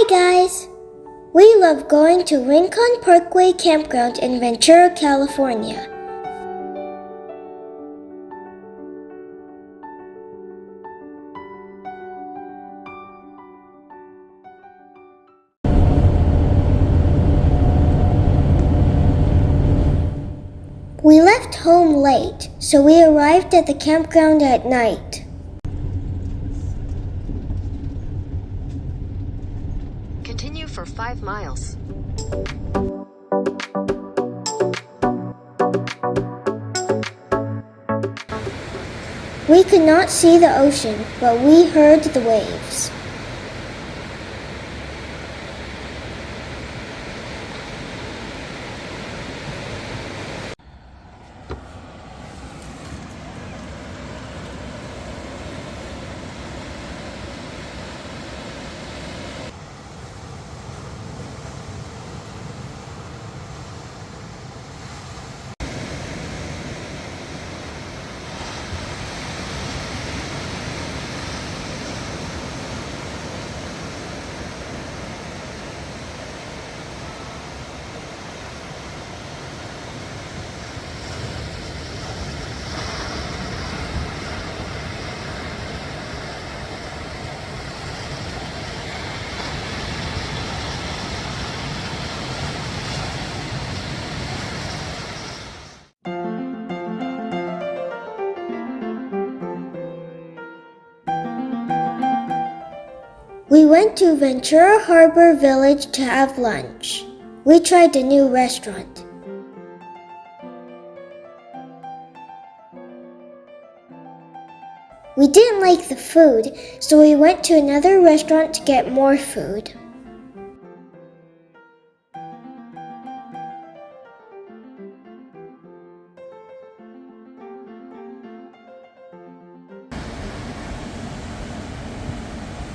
guys! We love going to Rincon Parkway Campground in Ventura, California. We left home late, so we arrived at the campground at night. Continue for 5 miles. We could not see the ocean, but we heard the waves. We went to Ventura Harbor Village to have lunch. We tried a new restaurant. We didn't like the food, so we went to another restaurant to get more food.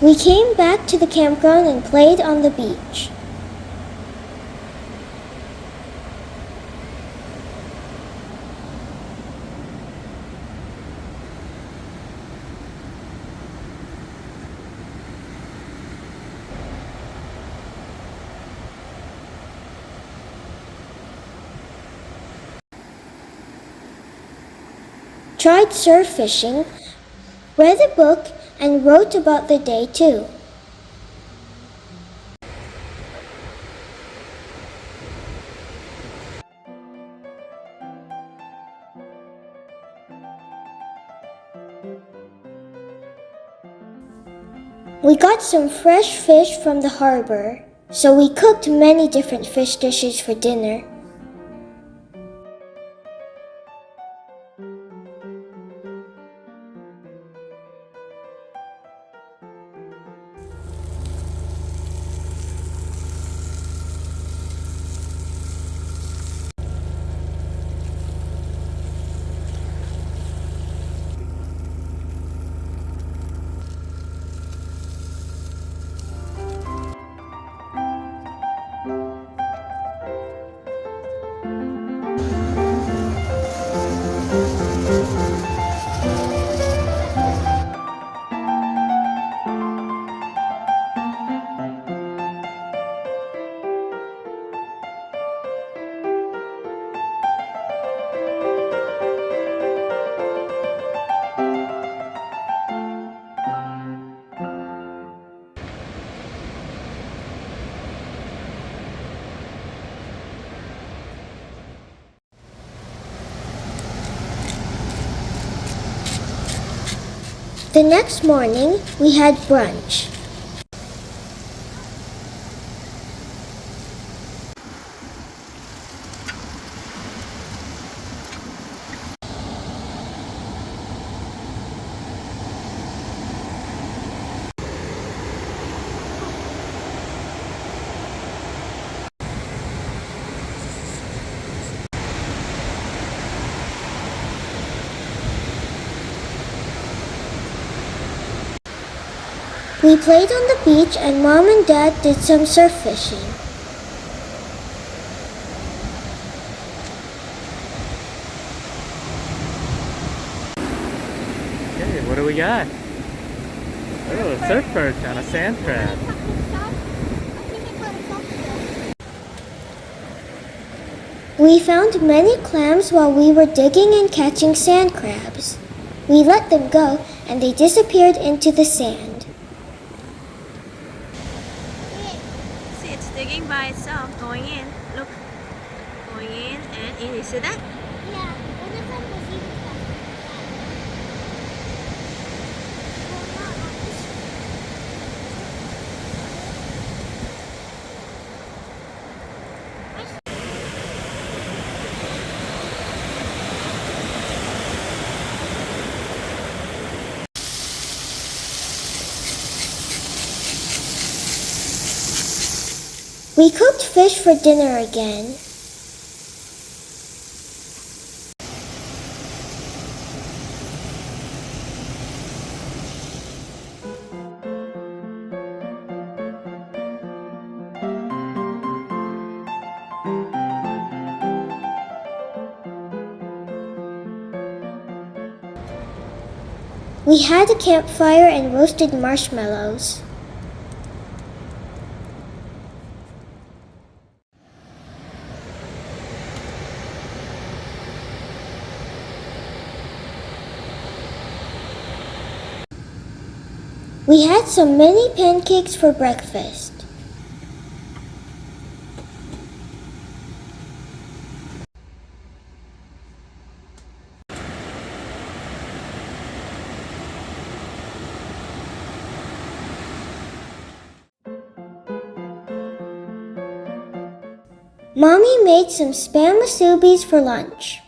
We came back to the campground and played on the beach. Tried surf fishing, read a book, and wrote about the day too. We got some fresh fish from the harbor, so we cooked many different fish dishes for dinner. The next morning, we had brunch. We played on the beach and Mom and Dad did some surf fishing. Okay, what do we got? Oh, a surf perch on a sand crab. We found many clams while we were digging and catching sand crabs. We let them go and they disappeared into the sand. See, it's digging by itself, going in. Look, going in and in. You see that? Yeah, one of them was even We cooked fish for dinner again. We had a campfire and roasted marshmallows. We had some mini pancakes for breakfast. Mommy made some spam musubis for lunch.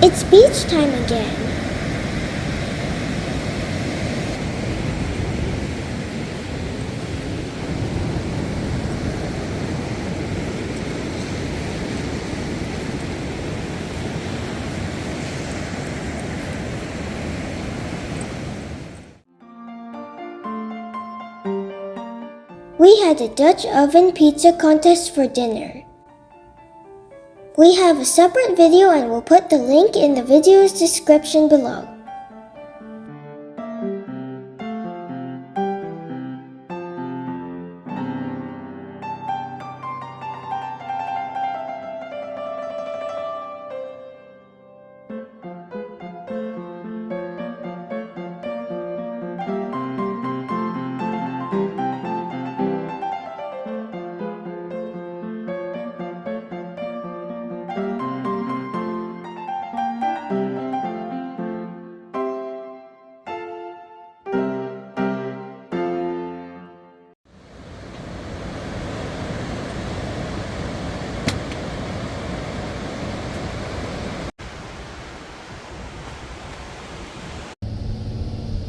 It's beach time again. We had a Dutch oven pizza contest for dinner. We have a separate video and we'll put the link in the video's description below.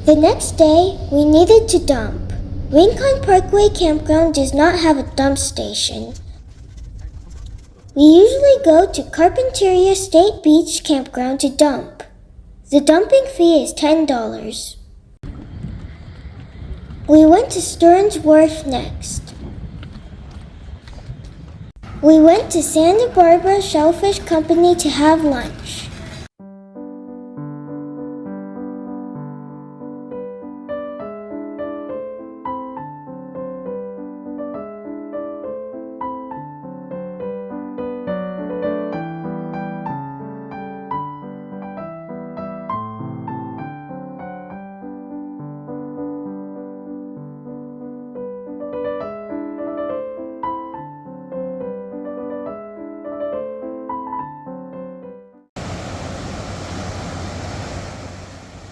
The next day, we needed to dump. Rincon Parkway Campground does not have a dump station. We usually go to Carpinteria State Beach Campground to dump. The dumping fee is $10. We went to Stearns Wharf next. We went to Santa Barbara Shellfish Company to have lunch.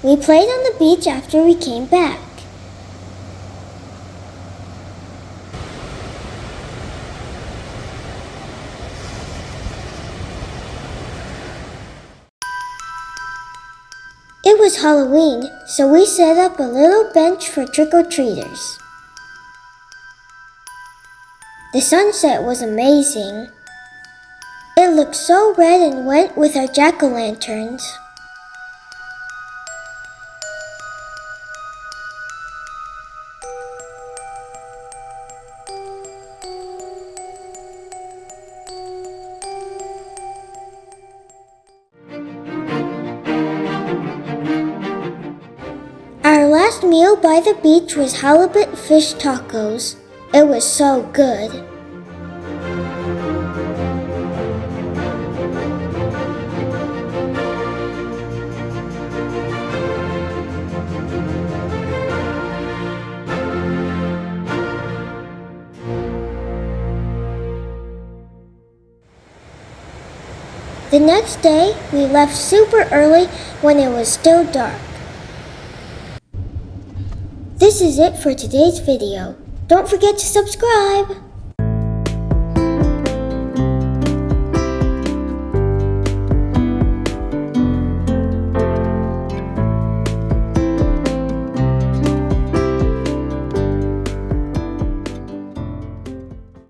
We played on the beach after we came back. It was Halloween, so we set up a little bench for trick-or-treaters. The sunset was amazing. It looked so red and wet with our jack-o'-lanterns. meal by the beach was halibut fish tacos. It was so good. The next day, we left super early when it was still dark. This is it for today's video. Don't forget to subscribe!